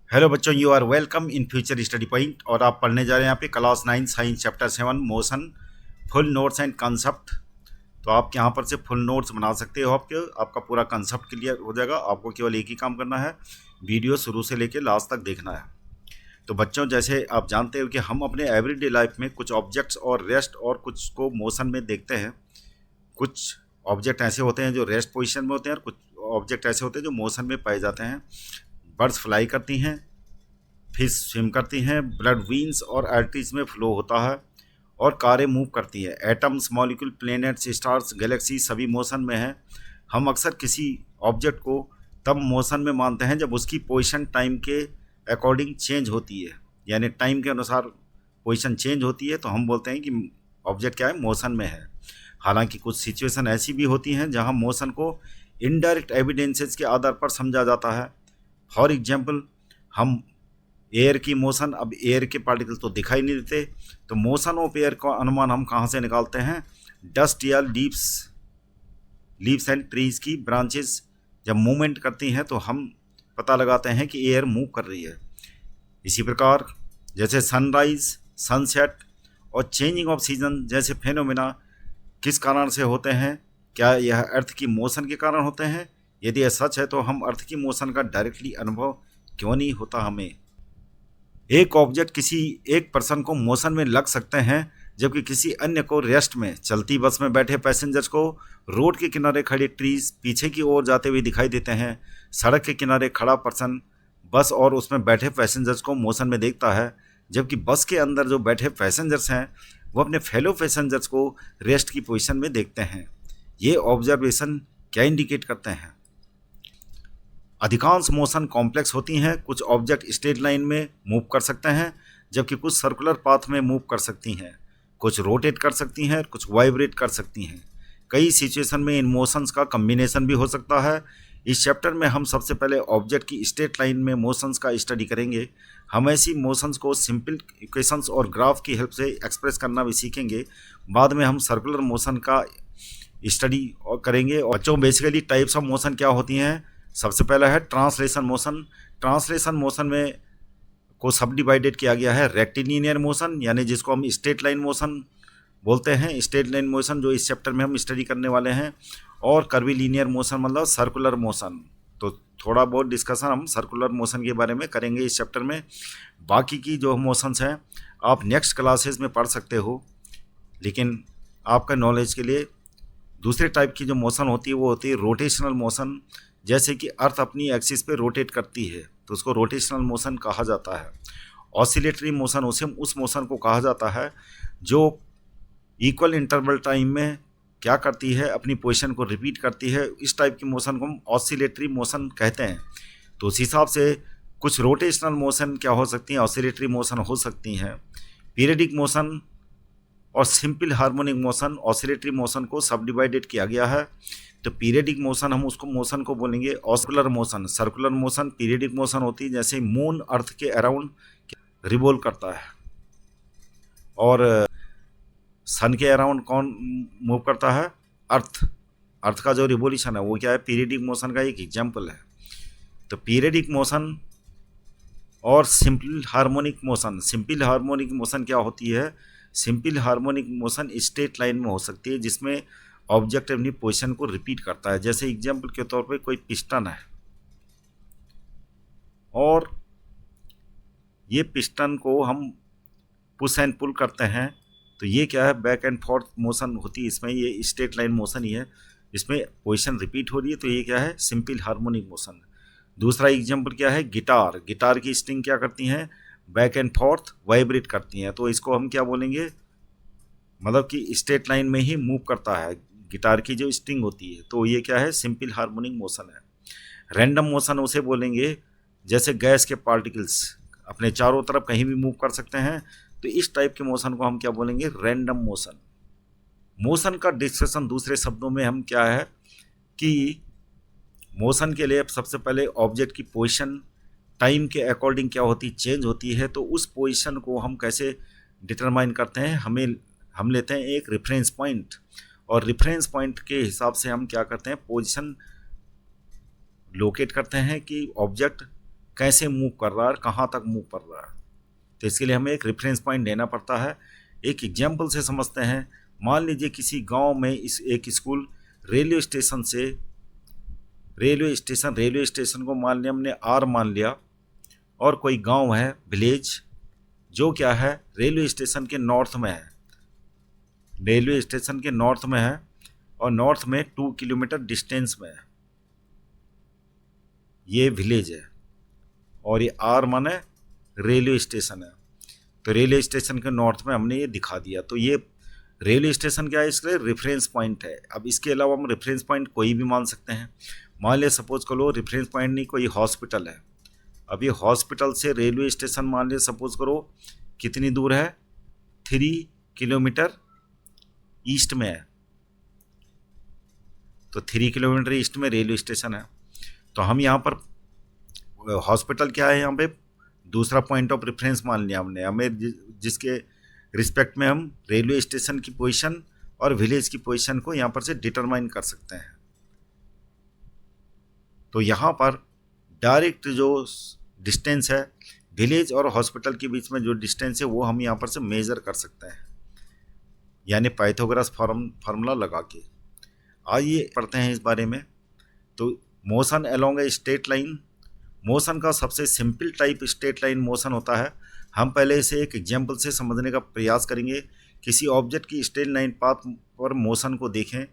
Hello बच्चों, you are welcome in future study point. और आप पढ़ने जा रहे हैं यहाँ पे class 9 science chapter 7 motion full notes and concept. तो आप यहाँ पर से फुल नोट्स बना सकते हो। आपका पूरा कंसेप्ट क्लियर हो जाएगा। आपको केवल एक ही काम करना है, वीडियो शुरू से लेकर लास्ट तक देखना है। तो बच्चों, जैसे आप जानते हो कि हम अपने एवरीडे लाइफ में कुछ ऑब्जेक्ट्स और रेस्ट और कुछ को मोशन में देखते हैं। कुछ ऑब्जेक्ट ऐसे होते हैं जो रेस्ट पोजीशन में होते हैं और कुछ ऑब्जेक्ट ऐसे होते हैं जो मोशन में पाए जाते हैं। बर्ड्स फ्लाई करती हैं, फिश स्विम करती हैं, ब्लड वीन्स और आर्टरीज में फ्लो होता है, और कारें मूव करती हैं। Atoms, molecule, planets, stars, Galaxy सभी मोशन में हैं। हम अक्सर किसी ऑब्जेक्ट को तब मोशन में मानते हैं जब उसकी पोजीशन टाइम के अकॉर्डिंग चेंज होती है, यानी टाइम के अनुसार पोजीशन चेंज होती है तो हम बोलते हैं कि ऑब्जेक्ट क्या है, मोशन में है। हालांकि कुछ सिचुएशन ऐसी भी होती हैं जहां मोशन को इनडायरेक्ट एविडेंसेस के आधार पर समझा जाता है। फॉर एग्जाम्पल, हम एयर की मोशन, अब एयर के पार्टिकल तो दिखाई नहीं देते, तो मोशन ऑफ एयर का अनुमान हम कहाँ से निकालते हैं? डस्ट या लीव्स एंड ट्रीज की ब्रांचेस जब मूवमेंट करती हैं तो हम पता लगाते हैं कि एयर मूव कर रही है। इसी प्रकार जैसे सनराइज, सनसेट और चेंजिंग ऑफ सीजन जैसे फेनोमेना किस कारण से होते हैं? क्या यह अर्थ की मोशन के कारण होते हैं? यदि यह सच है तो हम अर्थ की मोशन का डायरेक्टली अनुभव क्यों नहीं होता हमें? एक ऑब्जेक्ट किसी एक पर्सन को मोशन में लग सकते हैं जबकि किसी अन्य को रेस्ट में। चलती बस में बैठे पैसेंजर्स को रोड के किनारे खड़े ट्रीज पीछे की ओर जाते हुए दिखाई देते हैं। सड़क के किनारे खड़ा पर्सन बस और उसमें बैठे पैसेंजर्स को मोशन में देखता है, जबकि बस के अंदर जो बैठे पैसेंजर्स हैं वो अपने फेलो पैसेंजर्स को रेस्ट की पोजीशन में देखते हैं। ये ऑब्जर्वेशन क्या इंडिकेट करते हैं? अधिकांश मोशन कॉम्प्लेक्स होती हैं। कुछ ऑब्जेक्ट स्ट्रेट लाइन में मूव कर सकते हैं जबकि कुछ सर्कुलर पाथ में मूव कर सकती हैं। कुछ रोटेट कर सकती हैं, कुछ वाइब्रेट कर सकती हैं। कई सिचुएशन में इन मोशंस का कम्बिनेशन भी हो सकता है। इस चैप्टर में हम सबसे पहले ऑब्जेक्ट की स्ट्रेट लाइन में मोशंस का स्टडी करेंगे। हम ऐसी मोशंस को सिंपल इक्वेशंस और ग्राफ की हेल्प से एक्सप्रेस करना भी सीखेंगे। बाद में हम सर्कुलर मोशन का स्टडी और करेंगे। और बच्चों, बेसिकली टाइप्स ऑफ मोशन क्या होती हैं? सबसे पहला है ट्रांसलेशन मोशन। ट्रांसलेशन मोशन में को सब डिवाइडेड किया गया है रेक्टिलिनियर मोशन, यानी जिसको हम स्ट्रेट लाइन मोशन बोलते हैं। स्ट्रेट लाइन मोशन जो इस चैप्टर में हम स्टडी करने वाले हैं। और कर्वीलिनियर मोशन मतलब सर्कुलर मोशन। तो थोड़ा बहुत डिस्कशन हम सर्कुलर मोशन के बारे में करेंगे इस चैप्टर में। बाकी की जो मोशंस हैं आप नेक्स्ट क्लासेस में पढ़ सकते हो, लेकिन आपका नॉलेज के लिए दूसरे टाइप की जो मोशन होती है वो होती है रोटेशनल मोशन। जैसे कि अर्थ अपनी एक्सिस पे रोटेट करती है तो उसको रोटेशनल मोशन कहा जाता है। ऑसिलेटरी मोशन उस मोशन को कहा जाता है जो इक्वल इंटरवल टाइम में क्या करती है, अपनी पोजीशन को रिपीट करती है। इस टाइप की मोशन को हम ऑसिलेटरी मोशन कहते हैं। तो उस हिसाब से कुछ रोटेशनल मोशन क्या हो सकती हैं, ऑसिलेटरी मोशन हो सकती हैं। पीरियडिक मोशन और simple harmonic motion, oscillatory motion को सब डिवाइडेड किया गया है। तो पीरियडिक मोशन हम उसको मोशन को बोलेंगे oscular motion. Circular motion periodic motion होती है, जैसे मून अर्थ के अराउंड रिवॉल्व करता है। और सन के अराउंड कौन मूव करता है? अर्थ। अर्थ का जो रिवोल्यूशन है वो क्या है? पीरियडिक मोशन का एक एग्जाम्पल है। तो पीरियडिक मोशन और simple harmonic motion. Simple harmonic motion क्या होती है? Simple harmonic motion straight line में हो सकती है जिसमें ऑब्जेक्ट अपनी पोजीशन को रिपीट करता है। जैसे एग्जाम्पल के तौर पे कोई पिस्टन है और ये पिस्टन को हम पुश एंड पुल करते हैं, तो ये क्या है? बैक एंड फोर्थ मोशन होती है इसमें। ये स्ट्रेट लाइन मोशन ही है, इसमें पोजीशन रिपीट हो रही है, तो ये क्या है? Simple harmonic motion. दूसरा एग्जाम्पल क्या है? गिटार। गिटार की स्ट्रिंग क्या करती हैं? बैक एंड फोर्थ वाइब्रेट करती हैं, तो इसको हम क्या बोलेंगे? मतलब कि स्ट्रेट लाइन में ही मूव करता है गिटार की जो स्ट्रिंग होती है, तो ये क्या है? सिंपल हार्मोनिक मोशन है। रैंडम मोशन उसे बोलेंगे जैसे गैस के पार्टिकल्स अपने चारों तरफ कहीं भी मूव कर सकते हैं, तो इस टाइप के मोशन को हम क्या बोलेंगे? Random motion. मोशन का डिस्कशन दूसरे शब्दों में हम क्या है कि मोशन के लिए सबसे पहले ऑब्जेक्ट की पोजीशन टाइम के अकॉर्डिंग क्या होती? चेंज होती है। तो उस पोजीशन को हम कैसे डिटरमाइन करते हैं? हम लेते हैं एक रेफरेंस पॉइंट, और रेफरेंस पॉइंट के हिसाब से हम क्या करते हैं? पोजीशन लोकेट करते हैं कि ऑब्जेक्ट कैसे मूव कर रहा है और कहाँ तक मूव कर रहा है। तो इसके लिए हमें एक रेफरेंस पॉइंट देना पड़ता है। एक एग्जाम्पल से समझते हैं। मान लीजिए किसी गांव में इस एक स्कूल रेलवे स्टेशन को मान लिया हमने आर मान लिया, और कोई गांव है विलेज जो क्या है रेलवे स्टेशन के नॉर्थ में है, रेलवे स्टेशन के नॉर्थ में है और नॉर्थ में 2 किलोमीटर डिस्टेंस में है ये विलेज है, और ये आर माने रेलवे स्टेशन है। तो रेलवे स्टेशन के नॉर्थ में हमने ये दिखा दिया। तो ये रेलवे स्टेशन क्या है, इसके लिए रेफरेंस पॉइंट है। अब इसके अलावा हम रेफरेंस पॉइंट कोई भी मान सकते हैं। मान लिया सपोज करो रेफरेंस पॉइंट नहीं, कोई हॉस्पिटल है। अब ये हॉस्पिटल से रेलवे स्टेशन मान लिया सपोज करो कितनी दूर है, 3 किलोमीटर ईस्ट में है। तो 3 किलोमीटर ईस्ट में रेलवे स्टेशन है। तो हम यहाँ पर हॉस्पिटल क्या है, यहाँ पे दूसरा पॉइंट ऑफ रेफरेंस मान लिया हमने, हमें जिसके रिस्पेक्ट में हम रेलवे स्टेशन की पोजीशन और विलेज की पोजीशन को यहाँ पर से डिटरमाइन कर सकते हैं। तो यहाँ पर डायरेक्ट जो डिस्टेंस है विलेज और हॉस्पिटल के बीच में जो डिस्टेंस है वो हम यहाँ पर से मेज़र कर सकते हैं, यानी पाइथागोरस फार्मूला लगा के। आइए पढ़ते हैं इस बारे में। तो motion along a straight line, motion का सबसे simple type straight line motion होता है। हम पहले इसे एक एग्जाम्पल से समझने का प्रयास करेंगे। किसी ऑब्जेक्ट की स्ट्रेट लाइन पाथ पर मोशन को देखें।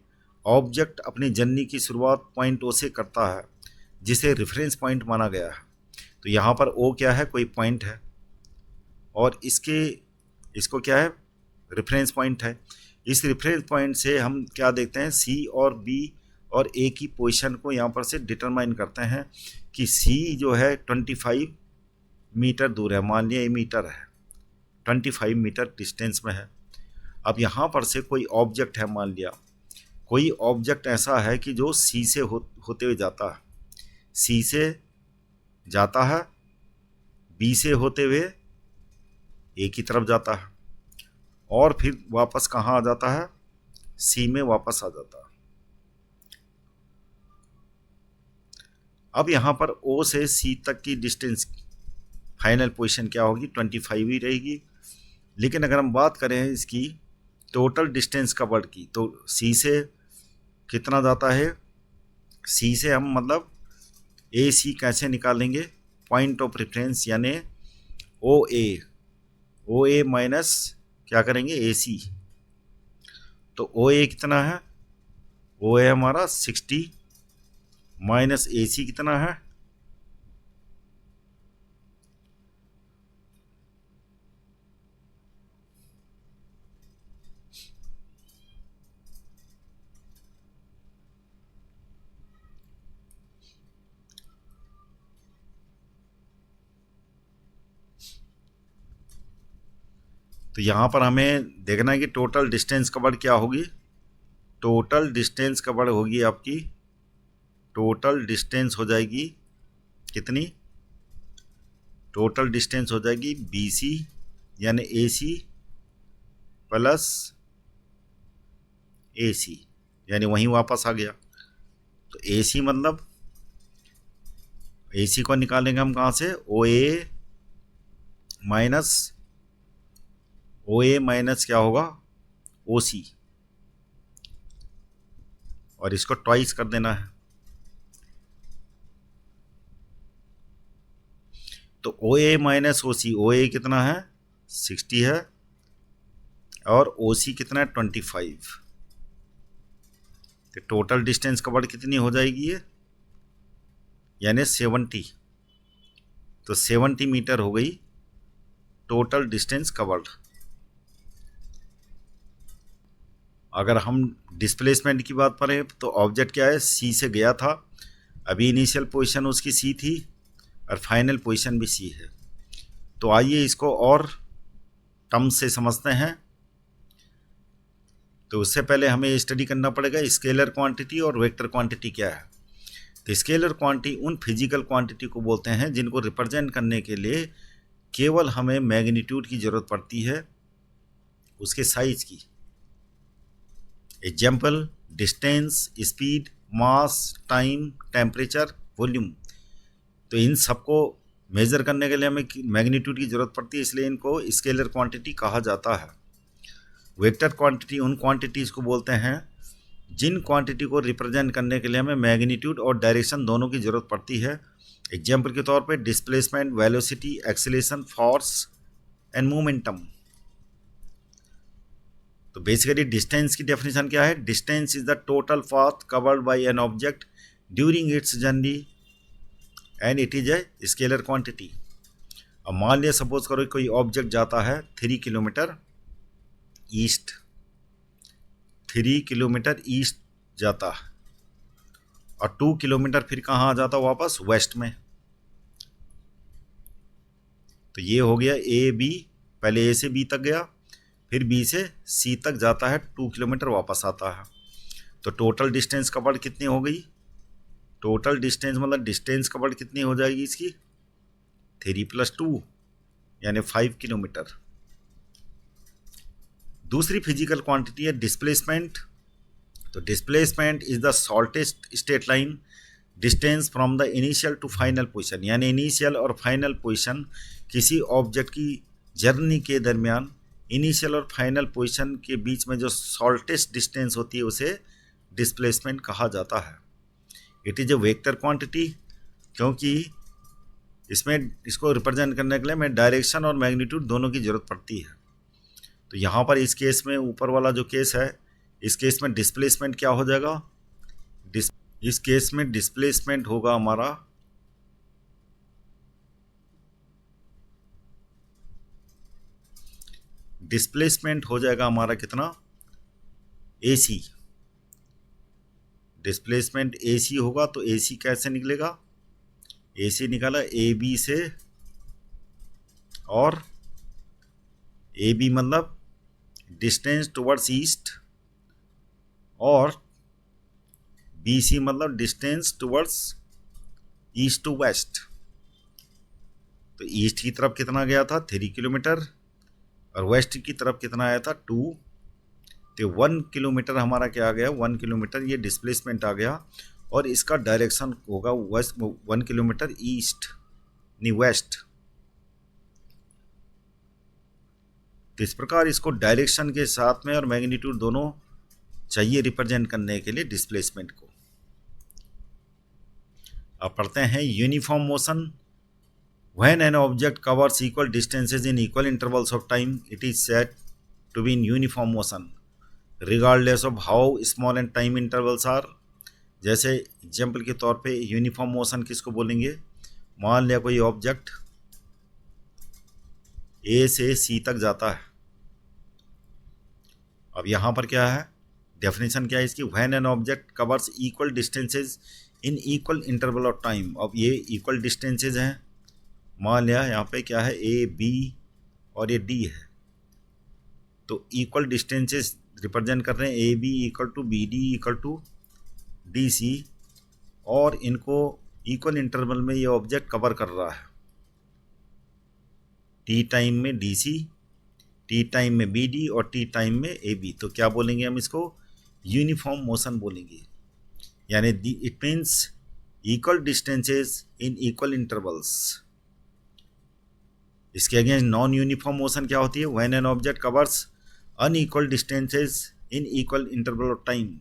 ऑब्जेक्ट अपनी जर्नी की शुरुआत पॉइंट ओ से करता है जिसे रेफरेंस पॉइंट माना गया है। तो यहाँ पर ओ क्या है, कोई पॉइंट है, और इसको क्या है, रेफरेंस पॉइंट है। इस रेफरेंस पॉइंट से हम क्या देखते हैं, सी और बी और ए की पोजीशन को यहाँ पर से डिटरमाइन करते हैं कि सी जो है 25 मीटर दूर है, मान लिया ये मीटर है, 25 मीटर डिस्टेंस में है। अब यहाँ पर से कोई ऑब्जेक्ट है, मान लिया कोई ऑब्जेक्ट ऐसा है कि जो सी से होते हुए जाता है, सी से जाता है, बी से होते हुए ए की तरफ जाता है, और फिर वापस कहाँ आ जाता है, सी में वापस आ जाता है। अब यहाँ पर ओ से सी तक की डिस्टेंस फाइनल पोजीशन क्या होगी, 25 ही रहेगी। लेकिन अगर हम बात करें इसकी टोटल डिस्टेंस कवर्ड की, तो सी से कितना जाता है, सी से हम मतलब ए सी कैसे निकालेंगे, पॉइंट ऑफ रेफरेंस यानी ओ ए माइनस क्या करेंगे ए सी। तो ओ ए कितना है, ओ ए हमारा 60 माइनस ए सी कितना है, तो यहाँ पर हमें देखना है कि टोटल डिस्टेंस कवर्ड क्या होगी। टोटल डिस्टेंस कवर्ड होगी आपकी, टोटल डिस्टेंस हो जाएगी कितनी, टोटल डिस्टेंस हो जाएगी बी सी यानी ए सी प्लस ए सी, यानी वहीं वापस आ गया। तो ए सी मतलब ए सी को निकालेंगे हम कहाँ से, ओ ए माइनस क्या होगा, ओ सी, और इसको ट्वाइस कर देना है। तो ओ ए माइनस ओ सी, ओ ए कितना है 60 है और ओ सी कितना है 25। तो टोटल डिस्टेंस कवर्ड कितनी हो जाएगी ये, यानी 70। तो 70 मीटर हो गई टोटल डिस्टेंस कवर्ड। अगर हम डिस्प्लेसमेंट की बात करें तो ऑब्जेक्ट क्या है, सी से गया था, अभी इनिशियल पोजीशन उसकी सी थी और फाइनल पोजीशन भी सी है। तो आइए इसको और टर्म्स से समझते हैं। तो उससे पहले हमें स्टडी करना पड़ेगा स्केलर क्वांटिटी और वेक्टर क्वांटिटी क्या है। तो स्केलर क्वांटिटी उन फिजिकल क्वांटिटी को बोलते हैं जिनको रिप्रेजेंट करने के लिए केवल हमें मैग्नीट्यूड की ज़रूरत पड़ती है, उसके साइज की। एग्जाम्पल डिस्टेंस, स्पीड, मास, टाइम, टेम्परेचर, वॉल्यूम। तो इन सबको मेज़र करने के लिए हमें मैग्नीट्यूड की ज़रूरत पड़ती है, इसलिए इनको स्केलर क्वांटिटी कहा जाता है। वेक्टर क्वांटिटी उन क्वांटिटीज़ को बोलते हैं जिन क्वांटिटी को रिप्रेजेंट करने के लिए हमें मैग्नीट्यूड और डायरेक्शन दोनों की ज़रूरत पड़ती है। एग्जाम्पल के तौर पे displacement, velocity, acceleration, force and momentum. तो बेसिकली डिस्टेंस की डेफिनेशन क्या है? Distance is the total path covered by an object during its journey and it is a scalar quantity. अब मान लिया सपोज करो कोई ऑब्जेक्ट जाता है 3 किलोमीटर ईस्ट, 3 किलोमीटर ईस्ट जाता है और 2 किलोमीटर फिर कहाँ आ जाता वापस? वेस्ट में। तो ये हो गया ए बी, पहले ए से बी तक गया, फिर बी से सी तक जाता है, 2 किलोमीटर वापस आता है। तो टोटल डिस्टेंस कवर्ड कितनी हो गई? टोटल डिस्टेंस मतलब डिस्टेंस कवर्ड कितनी हो जाएगी इसकी? 3 + 2 यानी 5 किलोमीटर। दूसरी फिजिकल क्वांटिटी है डिस्प्लेसमेंट। तो displacement is the shortest straight line distance from the initial to final position, यानी इनिशियल और फाइनल पोजीशन किसी ऑब्जेक्ट की जर्नी के दरमियान इनिशियल और फाइनल पोजीशन के बीच में जो शॉर्टेस्ट डिस्टेंस होती है उसे डिस्प्लेसमेंट कहा जाता है। It is a vector quantity, क्योंकि इसमें इसको रिप्रेजेंट करने के लिए हमें डायरेक्शन और मैग्नीट्यूड दोनों की ज़रूरत पड़ती है। तो यहाँ पर इस केस में ऊपर वाला जो केस है, इस केस में डिस्प्लेसमेंट क्या हो जाएगा? इस केस में डिस्प्लेसमेंट होगा हमारा हो जाएगा हमारा कितना? AC। डिस्प्लेसमेंट AC होगा तो AC कैसे निकलेगा? AC निकाला AB से, और AB मतलब डिस्टेंस टुवर्ड्स ईस्ट, और BC मतलब distance towards east to west. तो ईस्ट की तरफ कितना गया था? 3 किलोमीटर, और वेस्ट की तरफ कितना आया था? 2। तो 1 किलोमीटर हमारा क्या आ गया? 1 किलोमीटर ये डिस्प्लेसमेंट आ गया, और इसका डायरेक्शन होगा वेस्ट, 1 किलोमीटर ईस्ट नहीं वेस्ट। तो इस प्रकार इसको डायरेक्शन के साथ में और मैग्नीट्यूड दोनों चाहिए रिप्रेजेंट करने के लिए डिस्प्लेसमेंट को। अब पढ़ते हैं uniform motion. When an object covers equal distances in equal intervals of time, it is said to be in uniform motion, regardless of how small and time intervals are. जैसे example के तौर पे uniform motion किसको बोलेंगे? मान लिया कोई object A से सी तक जाता है। अब यहाँ पर क्या है? डेफिनेशन क्या है इसकी? When an object covers equal distances in equal interval of time। अब ये इक्वल डिस्टेंसेज हैं, मान लिया यहाँ पे क्या है? ए बी और ये डी है, तो इक्वल डिस्टेंसेस रिप्रेजेंट कर रहे हैं A B equal to B D equal to D C, और इनको इक्वल इंटरवल में ये ऑब्जेक्ट कवर कर रहा है। टी टाइम में डी सी, टी टाइम में बी डी और टी टाइम में ए बी। तो क्या बोलेंगे हम इसको? यूनिफॉर्म मोशन बोलेंगे, यानी it means equal distances in equal intervals. इसके अगेंस्ट नॉन यूनिफॉर्म मोशन क्या होती है? When an object covers unequal distances in equal interval of time.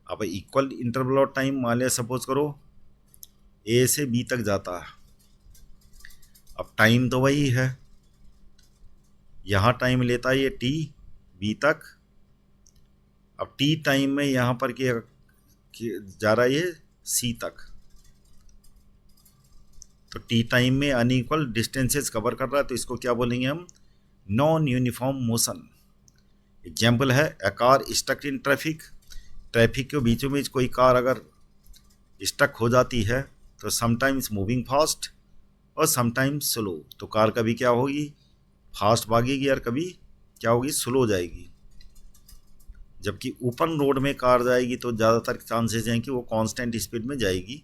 अब इक्वल इंटरवल ऑफ टाइम मान लिया सपोज करो ए से बी तक जाता है। अब टाइम तो वही है, यहाँ टाइम लेता है ये टी बी तक। अब टी टाइम में यहाँ पर जा रहा है ये सी तक, तो टी टाइम में अनइक्वल डिस्टेंसेस कवर कर रहा है, तो इसको क्या बोलेंगे हम? Non uniform motion. एग्जाम्पल है a car stuck in traffic. Traffic के बीचों बीच कोई कार अगर स्टक हो जाती है तो समटाइम्स मूविंग फास्ट और समटाइम्स स्लो। तो कार कभी क्या होगी? फास्ट भागेगी, और कभी क्या होगी? स्लो जाएगी। जबकि ओपन रोड में कार जाएगी तो ज़्यादातर चांसेस हैं कि वो कांस्टेंट स्पीड में जाएगी,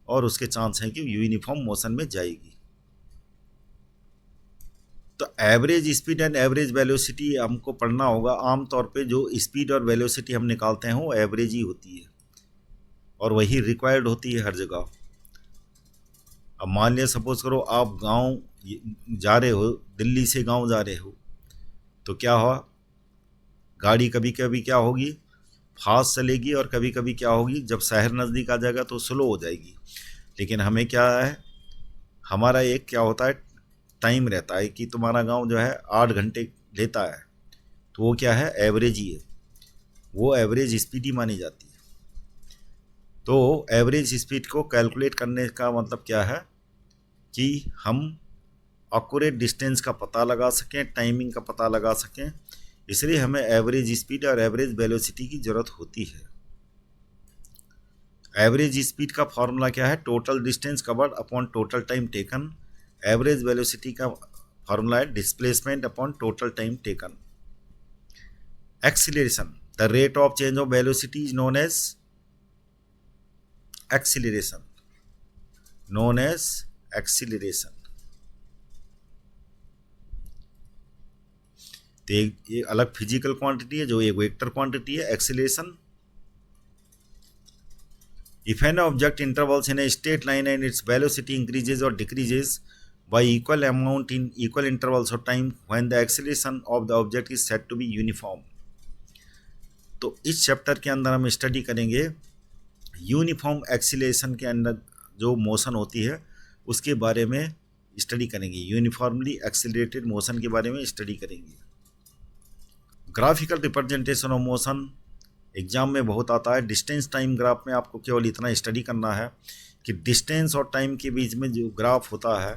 और उसके चांस हैं कि यूनिफॉर्म मोशन में जाएगी। तो average speed and average velocity हमको पढ़ना होगा। आमतौर पे जो स्पीड और वेलोसिटी हम निकालते हैं वो एवरेज ही होती है, और वही रिक्वायर्ड होती है हर जगह। अब मान लिया सपोज करो आप गांव जा रहे हो, दिल्ली से गांव जा रहे हो, तो क्या हुआ, गाड़ी कभी कभी क्या होगी, फास्ट चलेगी, और कभी कभी क्या होगी, जब शहर नज़दीक आ जाएगा तो स्लो हो जाएगी। लेकिन हमें क्या है, हमारा एक क्या होता है, टाइम रहता है कि तुम्हारा गांव जो है 8 घंटे लेता है, तो वो क्या है, एवरेज ही है, वो एवरेज स्पीड ही मानी जाती है। तो एवरेज स्पीड को कैलकुलेट करने का मतलब क्या है कि हम एक्यूरेट डिस्टेंस का पता लगा सकें, टाइमिंग का पता लगा सकें, इसलिए हमें एवरेज स्पीड और एवरेज वेलोसिटी की ज़रूरत होती है। एवरेज स्पीड का फॉर्मूला क्या है, total distance covered upon total time taken. Average velocity का फॉर्मूला है displacement upon total time taken. Acceleration, the rate of change of velocity is known as acceleration, known as acceleration. तो एक अलग physical quantity है जो एक vector quantity है, acceleration. If an object intervals in a straight line and its velocity increases or decreases by equal amount in equal intervals of time, when the acceleration of the object is said to be uniform। तो इस chapter के अंदर हम study करेंगे uniform acceleration के अंदर जो motion होती है उसके बारे में स्टडी करेंगे, यूनिफॉर्मली एक्सीलरेटेड मोशन के बारे में स्टडी करेंगे। Graphical representation of motion exam में बहुत आता है। डिस्टेंस टाइम ग्राफ में आपको केवल इतना स्टडी करना है कि डिस्टेंस और टाइम के बीच में जो ग्राफ होता है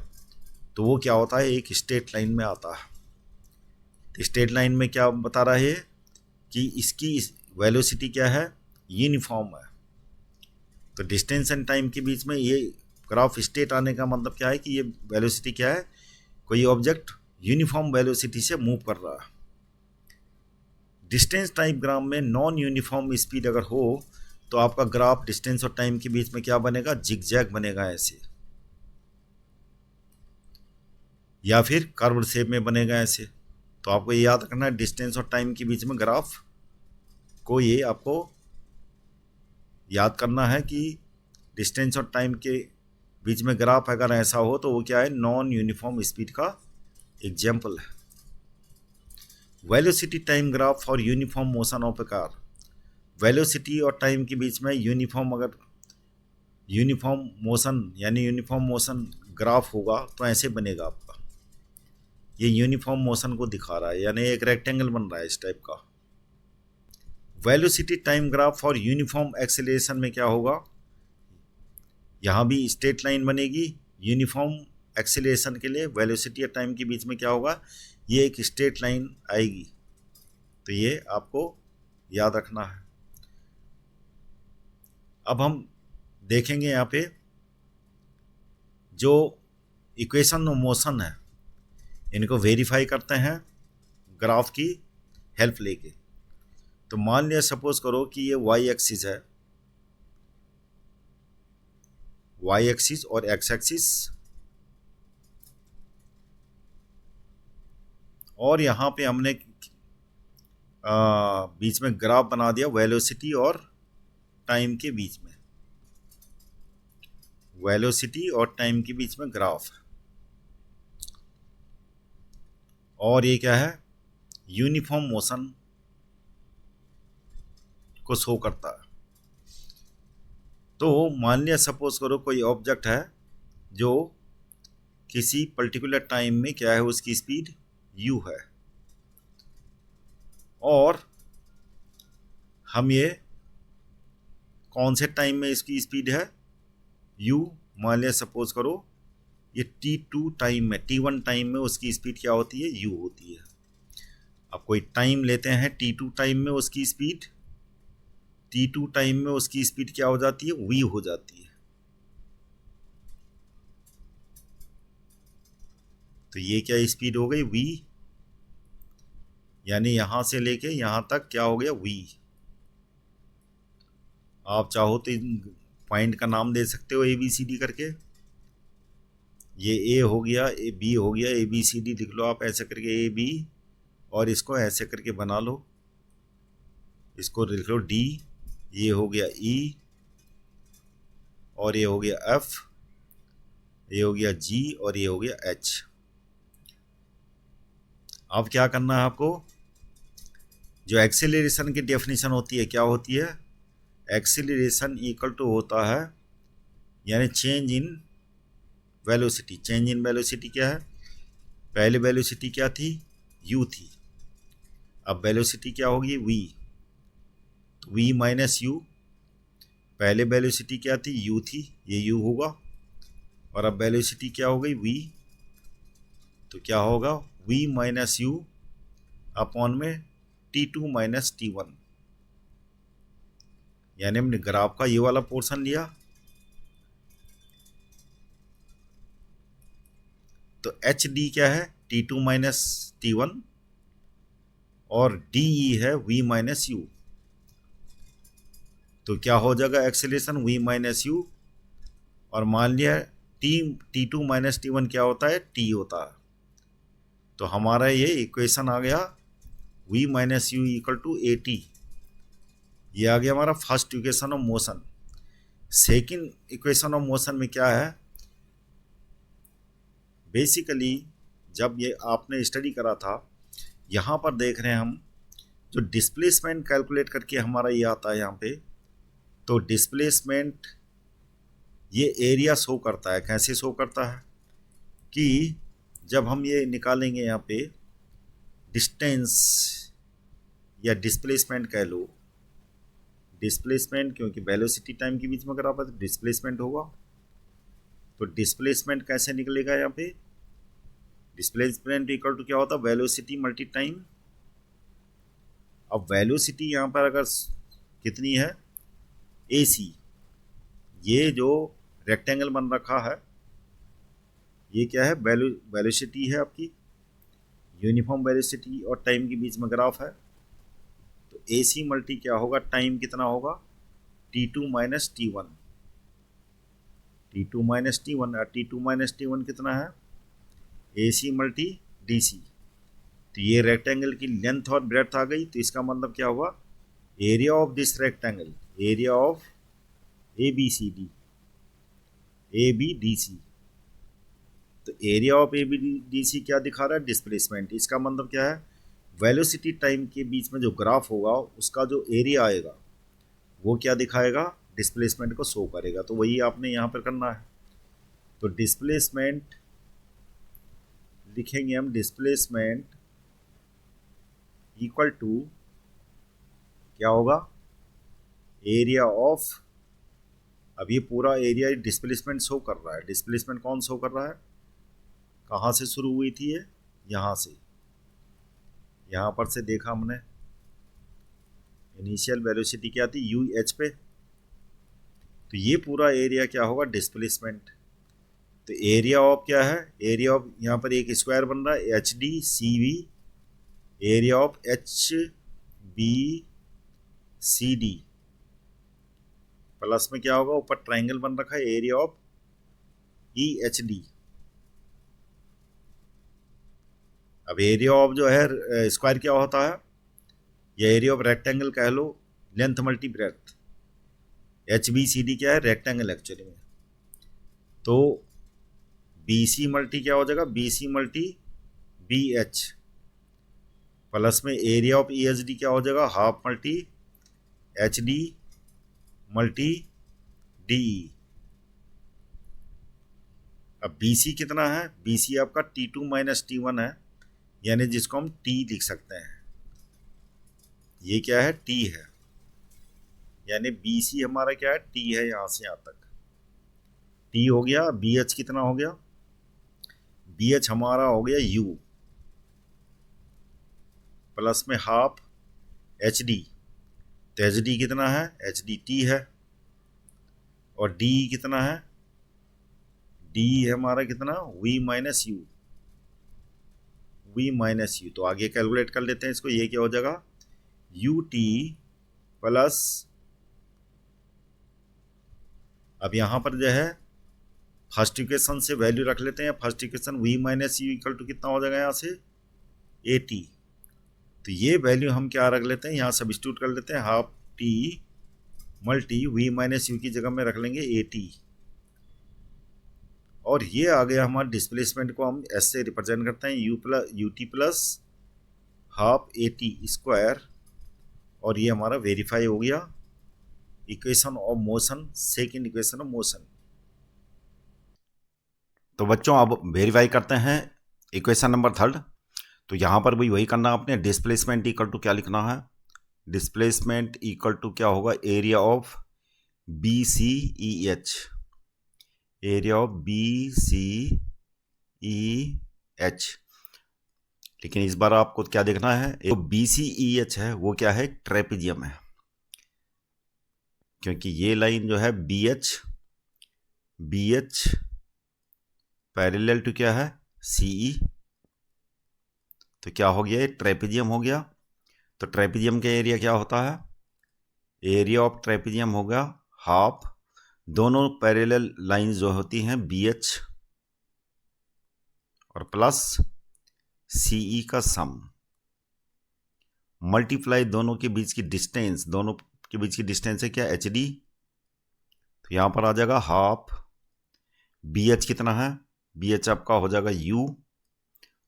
तो वो क्या होता है, एक स्ट्रेट लाइन में आता है। स्ट्रेट लाइन में क्या बता रहा है कि इसकी वेलोसिटी क्या है, यूनिफॉर्म है। तो डिस्टेंस एंड टाइम के बीच में ये ग्राफ स्ट्रेट आने का मतलब क्या है कि ये वेलोसिटी क्या है, कोई ऑब्जेक्ट यूनिफॉर्म वेलोसिटी से मूव कर रहा है। डिस्टेंस टाइम ग्राफ में नॉन यूनिफॉर्म स्पीड अगर हो तो आपका ग्राफ डिस्टेंस और टाइम के बीच में क्या बनेगा, जिगजैग बनेगा ऐसे, या फिर कर्व शेप में बनेगा ऐसे। तो आपको ये याद रखना है, डिस्टेंस और टाइम के बीच में ग्राफ को ये आपको याद करना है कि डिस्टेंस और टाइम के बीच में ग्राफ अगर ऐसा हो तो वो क्या है, नॉन यूनिफॉर्म स्पीड का एग्जाम्पल है। Velocity time graph for uniform motion of A car. Velocity और टाइम के बीच में यूनिफॉर्म, अगर यूनिफॉर्म मोशन यानी यूनिफॉर्म मोशन ग्राफ होगा तो ऐसे बनेगा आपका। ये यूनिफॉर्म मोशन को दिखा रहा है, यानी एक रेक्टेंगल बन रहा है इस टाइप का। Velocity time graph for uniform acceleration में क्या होगा, यहाँ भी स्ट्रेट लाइन बनेगी। यूनिफॉर्म एक्सेलरेशन के लिए वेलोसिटी और टाइम के बीच में क्या होगा, ये एक स्ट्रेट लाइन आएगी। तो ये आपको याद रखना है। अब हम देखेंगे यहाँ पे जो इक्वेशन ऑफ मोशन है इनको वेरीफाई करते हैं ग्राफ की हेल्प लेके। तो मान लिया सपोज करो कि ये वाई एक्सिस है, वाई एक्सिस और एक्स एक्सिस, और यहाँ पे हमने बीच में ग्राफ बना दिया वेलोसिटी और टाइम के बीच में, वेलोसिटी और टाइम के बीच में ग्राफ। और ये क्या है, यूनिफॉर्म मोशन को शो करता है। तो मान लिया सपोज करो कोई ऑब्जेक्ट है जो किसी पर्टिकुलर टाइम में क्या है, उसकी स्पीड u है, और हम ये कौन से टाइम में इसकी स्पीड है u, मान लिया सपोज करो ये t2 टाइम में, t1 टाइम में उसकी स्पीड क्या होती है, u होती है। अब कोई टाइम लेते हैं t2 टाइम में, उसकी स्पीड t2 टाइम में उसकी स्पीड क्या हो जाती है, v हो जाती है। तो ये क्या स्पीड हो गई, v, यानी यहां से लेके यहां तक क्या हो गया, v। आप चाहो तो इन पॉइंट का नाम दे सकते हो ABCD करके। ये A हो गया, ए B हो गया, ABCD लिख लो आप ऐसे करके, AB, और इसको ऐसे करके बना लो, इसको लिख लो D, ये हो गया E, और ये हो गया F, ये हो गया g और ये हो गया h। अब क्या करना है आपको, जो एक्सेलरेशन की डेफिनेशन होती है क्या होती है, एक्सेलरेशन इक्वल टू होता है यानी change in velocity. Change in velocity क्या है, पहले वेलोसिटी क्या थी, u थी, अब वेलोसिटी क्या होगी v, तो v माइनस u, पहले वेलोसिटी क्या थी u थी, ये u होगा, और अब वेलोसिटी क्या हो गई v, तो क्या होगा v माइनस u अपॉन में t2 माइनस t1। यानी हमने ग्राफ का ये वाला पोर्शन लिया, तो एच डी क्या है t2 माइनस t1 और डी है v माइनस यू, तो क्या हो जाएगा एक्सेलरेशन v माइनस यू, और मान लिया t2 माइनस t1 क्या होता है, t होता है, तो हमारा ये इक्वेशन आ गया v minus U equal to A T. ये आ गया हमारा first equation of motion. Second equation of motion में क्या है, बेसिकली जब ये आपने स्टडी करा था, यहाँ पर देख रहे हैं हम जो डिस्प्लेसमेंट कैलकुलेट करके हमारा ये आता है यहाँ पे, तो डिस्प्लेसमेंट ये एरिया शो करता है। कैसे शो करता है कि जब हम ये निकालेंगे यहाँ पे डिस्टेंस या डिस्प्लेसमेंट कह लो, डिस्प्लेसमेंट क्योंकि वेलोसिटी टाइम के बीच में अगर आप डिस्प्लेसमेंट होगा, तो डिस्प्लेसमेंट कैसे निकलेगा यहाँ पे, डिस्प्लेसमेंट इक्वल टू क्या होता है, वेलोसिटी मल्टी टाइम। अब वेलोसिटी यहाँ पर अगर कितनी है ए सी, ये जो रेक्टेंगल बन रखा है ये क्या है, वेलोसिटी है आपकी, यूनिफॉर्म वेलोसिटी और टाइम के बीच में ग्राफ है, तो ए सी मल्टी क्या होगा, टाइम कितना होगा t2 minus t1, t2 minus t1, और t2 माइनस t1 कितना है ए सी मल्टी डी सी। तो ये रेक्टेंगल की लेंथ और ब्रेड्थ आ गई, तो इसका मतलब क्या हुआ, area of this rectangle, area of A B C D, A B D C, तो area of A B D C क्या दिखा रहा है, डिस्प्लेसमेंट। इसका मतलब क्या है, वेलोसिटी टाइम के बीच में जो ग्राफ होगा उसका जो एरिया आएगा वो क्या दिखाएगा, डिस्प्लेसमेंट को शो करेगा। तो वही आपने यहाँ पर करना है, तो डिस्प्लेसमेंट लिखेंगे हम, डिस्प्लेसमेंट इक्वल टू क्या होगा, एरिया ऑफ, अब ये पूरा एरिया डिस्प्लेसमेंट शो कर रहा है। डिस्प्लेसमेंट कौन शो कर रहा है, कहाँ से शुरू हुई थी ये, यहाँ से, यहाँ पर से देखा हमने इनिशियल वेलोसिटी क्या थी यू एच पे, तो ये पूरा एरिया क्या होगा, डिस्प्लेसमेंट। तो एरिया ऑफ क्या है, एरिया ऑफ यहाँ पर एक स्क्वायर बन रहा है H D C V, area of H B C D, plus में क्या होगा, ऊपर ट्राइंगल बन रखा है area of E H D. अब एरिया ऑफ जो है स्क्वायर क्या होता है, ये एरिया ऑफ रेक्टेंगल कह लो, length multi breadth, H B C D क्या है, रेक्टेंगल एक्चुअली में, तो बी सी मल्टी क्या हो जाएगा, B C multi B H, plus में area of E H D क्या हो जाएगा, half multi H D multi D E. अब बी सी कितना है, बी सी आपका t2 माइनस t1 है, यानी जिसको हम t लिख सकते हैं, ये क्या है t है, यानी बी सी हमारा क्या है t है, यहाँ से यहाँ तक t हो गया। बी एच कितना हो गया, बी एच हमारा हो गया u, प्लस में हाफ एच डी, तो एच डी कितना है, एच डी टी है, और डी कितना है, डी है हमारा कितना, v minus you, v minus you. तो आगे कैलकुलेट कर लेते हैं इसको, ये क्या हो जाएगा यू टी प्लस, अब यहाँ पर जो है फर्स्ट इक्वेशन से वैल्यू रख लेते हैं, first equation v minus U equal to कितना हो जाएगा यहाँ से ए टी, तो ये वैल्यू हम क्या रख लेते हैं, यहाँ सब्स्टिट्यूट कर लेते हैं, half T multi v minus you की जगह में रख लेंगे ए टी, और ये आ गया हमारा डिस्प्लेसमेंट को हम एस से रिप्रेजेंट करते हैं U T plus half A T square, और ये हमारा वेरीफाई हो गया equation of motion, second equation of motion. तो बच्चों अब वेरीफाई करते हैं इक्वेशन नंबर थर्ड। तो यहाँ पर भी वही करना आपने, डिस्प्लेसमेंट इक्वल टू क्या लिखना है, डिस्प्लेसमेंट इक्वल टू क्या होगा, area of B C E H, area of B C E H. लेकिन इस बार आपको क्या देखना है, जो बी सी ई एच है वो क्या है, ट्रेपेजियम है, क्योंकि ये लाइन जो है बी एच पैरेलल टू क्या है, सी ई, तो क्या हो गया, ये ट्रेपेजियम हो गया। तो ट्रेपेजियम का एरिया क्या होता है, एरिया ऑफ ट्रेपेजियम होगा हाफ, दोनों पैरेलल लाइंस जो होती हैं बी एच और प्लस सी ई का सम, मल्टीप्लाई दोनों के बीच की डिस्टेंस, दोनों के बीच की डिस्टेंस है क्या, एच डी। तो यहां पर आ जाएगा हाफ, बी एच कितना है, बी एच आपका हो जाएगा यू,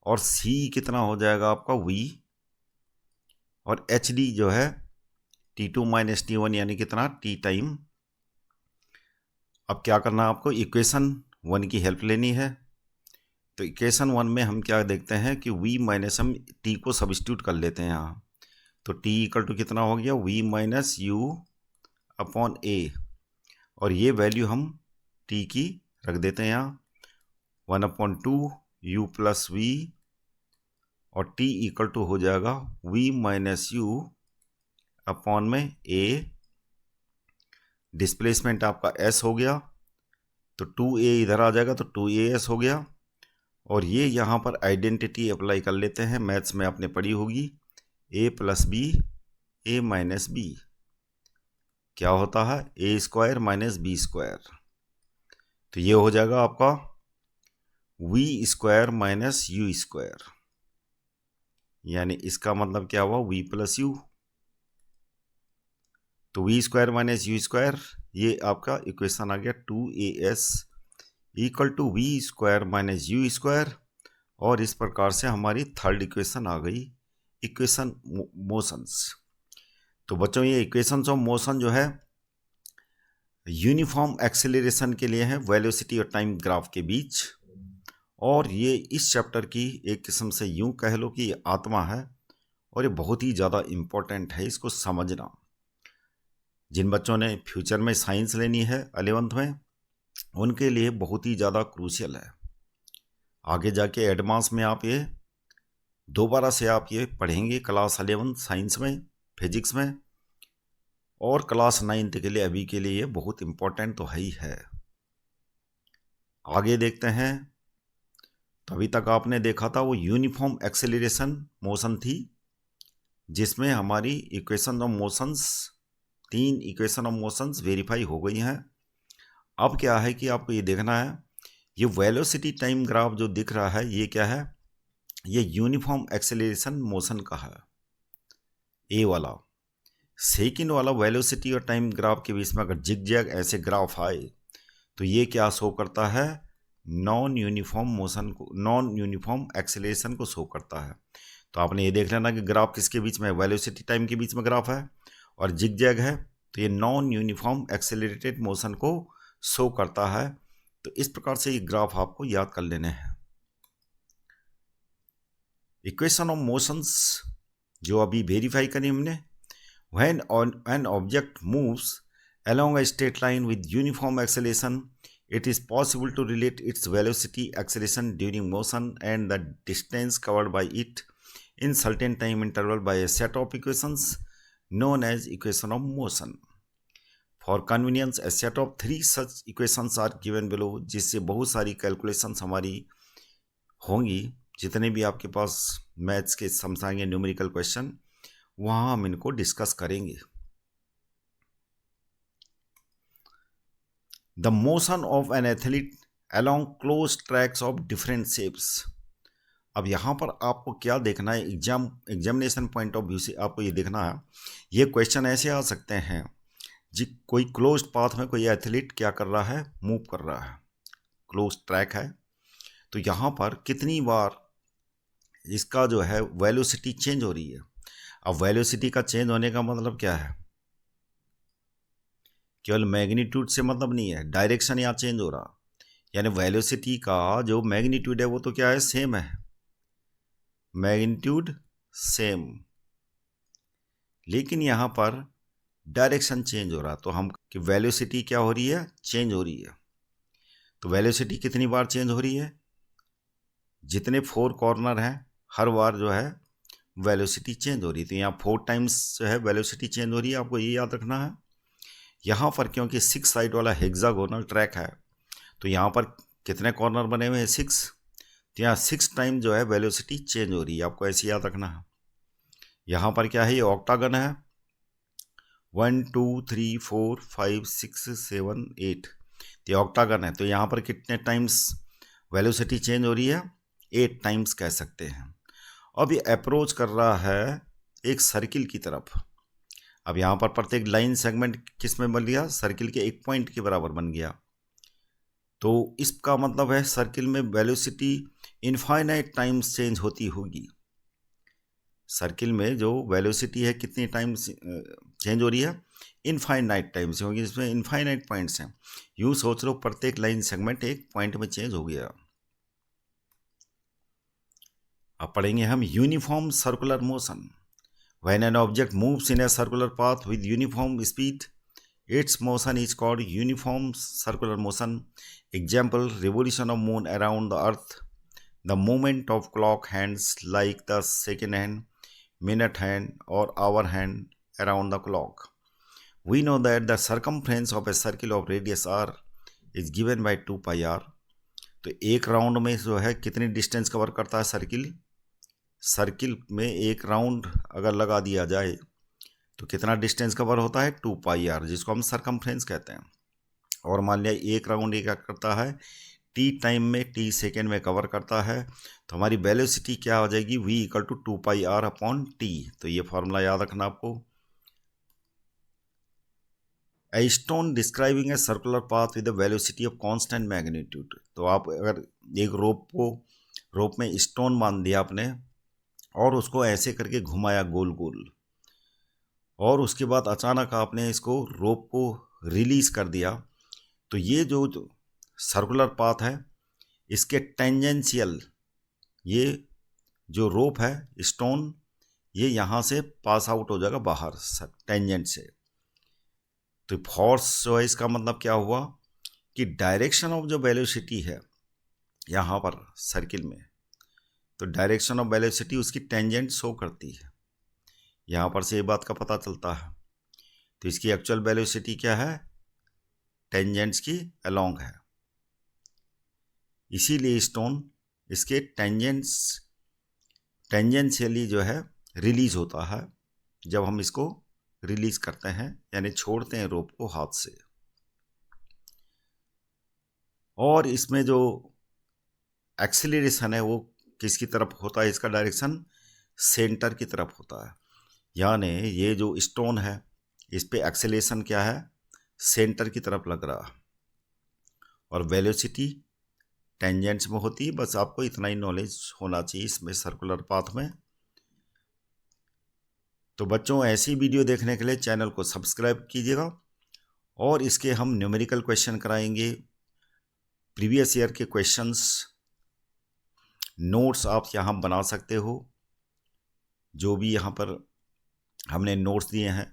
और सी कितना हो जाएगा आपका वी, और एच डी जो है T two minus T one यानी कितना, टी टाइम। अब क्या करना है आपको, इक्वेशन वन की हेल्प लेनी है। तो इक्वेशन वन में हम क्या देखते हैं कि v माइनस, हम t को सब्स्टिट्यूट कर लेते हैं यहाँ। तो t इक्वल टू कितना हो गया, v minus you upon a, और ये वैल्यू हम t की रख देते हैं यहाँ 1/2 u प्लस v, और t इक्वल टू हो जाएगा v माइनस यू अपॉन में a, डिस्प्लेसमेंट आपका s हो गया, तो 2a इधर आ जाएगा तो 2as हो गया। और ये यहाँ पर आइडेंटिटी अप्लाई कर लेते हैं, मैथ्स में आपने पढ़ी होगी, a plus B A minus B क्या होता है, A square minus B square. तो ये हो जाएगा आपका V square minus U square, यानी इसका मतलब क्या हुआ, वी प्लस यू। तो V square minus U square, ये आपका इक्वेशन आ गया 2as equal to V square minus U square, और इस प्रकार से हमारी थर्ड इक्वेशन आ गई, इक्वेशन मोशंस। तो बच्चों ये इक्वेशंस ऑफ मोशन जो है यूनिफॉर्म एक्सेलरेशन के लिए है, वेलोसिटी और टाइम ग्राफ के बीच, और ये इस चैप्टर की एक किस्म से यूं कह लो कि ये आत्मा है, और ये बहुत ही ज़्यादा इम्पोर्टेंट है इसको समझना। जिन बच्चों ने फ्यूचर में साइंस लेनी है 11th में, उनके लिए बहुत ही ज़्यादा क्रूशियल है। आगे जाके एडवांस में आप ये दोबारा से आप ये पढ़ेंगे क्लास 11 साइंस में, फिजिक्स में, और क्लास 9th के लिए अभी के लिए ये बहुत इम्पोर्टेंट तो है ही है। आगे देखते हैं। तो अभी तक आपने देखा था वो यूनिफॉर्म एक्सेलरेशन मोशन थी, जिसमें हमारी equation of motions, 3 equation of motions verify हो गई हैं। अब क्या है कि आपको ये देखना है, ये वेलोसिटी टाइम ग्राफ जो दिख रहा है ये क्या है, ये यूनिफॉर्म एक्सेलरेशन मोशन का है, ए वाला। सेकेंड वाला वेलोसिटी और टाइम ग्राफ के बीच में अगर जिग-जैग ऐसे ग्राफ आए तो ये क्या शो करता है, नॉन यूनिफॉर्म मोशन को, नॉन यूनिफॉर्म एक्सेलरेशन को शो करता है। तो आपने ये देख लेना कि ग्राफ किसके बीच में, वेलोसिटी टाइम के बीच में ग्राफ है, और जिग-जैग है, तो ये नॉन यूनिफॉर्म एक्सेलरेटेड मोशन को शो करता है। तो इस प्रकार से ये ग्राफ आपको याद कर लेने हैं। इक्वेशन ऑफ मोशंस जो अभी वेरीफाई करी हमने, when an object moves along a straight line with uniform acceleration, it is possible to relate its velocity, acceleration during motion and the distance covered by it in certain time interval by a set of equations known as equation of motion. For convenience, a set of 3 such equations are given below, जिससे बहुत सारी calculations हमारी होंगी, जितने भी आपके पास maths के समझाएंगे न्यूमेरिकल क्वेश्चन, वहां हम इनको डिस्कस करेंगे। The motion of an athlete along close tracks of different shapes. अब यहाँ पर आपको क्या देखना है, एग्जामिनेशन पॉइंट ऑफ व्यू से आपको ये देखना है, ये क्वेश्चन ऐसे आ सकते हैं जी, कोई क्लोज्ड पाथ में कोई एथलीट क्या कर रहा है, मूव कर रहा है क्लोज ट्रैक है। तो यहाँ पर कितनी बार इसका जो है वेलोसिटी चेंज हो रही है। अब वेलोसिटी का चेंज होने का मतलब क्या है, केवल मैग्नीट्यूड से मतलब नहीं है, डायरेक्शन यहाँ चेंज हो रहा, यानी वेलोसिटी का जो मैग्नीट्यूड है वो तो क्या है, सेम है, मैग्नीट्यूड सेम, लेकिन यहाँ पर डायरेक्शन चेंज हो रहा। तो हम कि वेलोसिटी क्या हो रही है, चेंज हो रही है। तो वेलोसिटी कितनी बार चेंज हो रही है, जितने 4 कॉर्नर हैं हर बार जो है वेलोसिटी चेंज हो रही है। तो यहाँ 4 टाइम्स जो है वेलोसिटी चेंज हो रही है, आपको ये याद रखना है। यहाँ पर क्योंकि 6 साइड वाला हेक्सागोनल ट्रैक है, तो यहाँ पर कितने कॉर्नर बने हुए हैं, 6। तो यहाँ 6 टाइम जो है वेलोसिटी चेंज हो रही है, आपको ऐसे याद रखना है। यहाँ पर क्या है, ये ऑक्टागन है, 1 2 3 4 5 6 7 8, ये ऑक्टागन है। तो यहाँ पर कितने टाइम्स वेलोसिटी चेंज हो रही है, 8 टाइम्स कह सकते हैं। अब ये अप्रोच कर रहा है एक सर्किल की तरफ। अब यहाँ पर प्रत्येक लाइन सेगमेंट किस में बन गया, सर्किल के एक पॉइंट के बराबर बन गया। तो इसका मतलब है सर्किल में वेलोसिटी इनफाइनाइट टाइम्स चेंज होती होगी। सर्किल में जो वेलोसिटी है कितनी टाइम्स चेंज हो रही है, इनफाइनाइट टाइम्स, क्योंकि इसमें इनफाइनाइट पॉइंट्स हैं। यूँ सोच लो प्रत्येक लाइन सेगमेंट एक पॉइंट में चेंज हो गया। अब पढ़ेंगे हम uniform circular motion. When an object moves in a circular path with uniform speed, its motion is called uniform circular motion. Example, revolution of moon around the earth, the movement of clock hands like the second hand, minute hand or hour hand around the clock. We know that the circumference of a circle of radius r is given by 2 pi r. तो एक round में जो है कितनी distance cover करता है circle, circle में एक राउंड अगर लगा दिया जाए तो कितना डिस्टेंस कवर होता है, 2 पाई आर, जिसको हम सरकमफ्रेंस कहते हैं। और मान लिया एक राउंड ये क्या करता है, टी टाइम में, टी सेकेंड में कवर करता है। तो हमारी वेलोसिटी क्या हो जाएगी, v equal to 2 pi R upon T. तो ये फॉर्मूला याद रखना आपको। A stone describing a circular path with the velocity of constant magnitude. तो आप अगर एक रोप में स्टोन बांध दिया आपने और उसको ऐसे करके घुमाया गोल गोल, और उसके बाद अचानक आपने इसको रोप को रिलीज कर दिया, तो ये जो सर्कुलर पाथ है इसके टेंजेंशियल, ये जो रोप है स्टोन, ये यहाँ से पास आउट हो जाएगा बाहर टेंजेंट से। तो फोर्स जो है इसका मतलब क्या हुआ कि डायरेक्शन ऑफ जो वेलोसिटी है यहाँ पर सर्किल में, तो डायरेक्शन ऑफ वेलोसिटी उसकी टेंजेंट शो करती है। यहाँ पर से ये बात का पता चलता है। तो इसकी एक्चुअल वेलोसिटी क्या है, टेंजेंट्स की अलोंग है, इसीलिए स्टोन इसके टेंजेंशियली जो है रिलीज होता है जब हम इसको रिलीज करते हैं, यानी छोड़ते हैं रोप को हाथ से। और इसमें जो एक्सीलरेशन है वो किसकी तरफ होता है, इसका डायरेक्शन सेंटर की तरफ होता है। यानी ये जो स्टोन है इस पे एक्सेलेरेशन क्या है, सेंटर की तरफ लग रहा, और वेलोसिटी टेंजेंट्स में होती है। बस आपको इतना ही नॉलेज होना चाहिए इसमें सर्कुलर पाथ में। तो बच्चों ऐसी वीडियो देखने के लिए चैनल को सब्सक्राइब कीजिएगा, और इसके हम न्यूमेरिकल क्वेश्चन कराएंगे, प्रीवियस ईयर के क्वेश्चंस, नोट्स आप यहाँ बना सकते हो, जो भी यहाँ पर हमने नोट्स दिए हैं।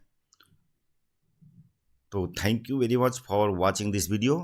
तो thank you very much for watching this video.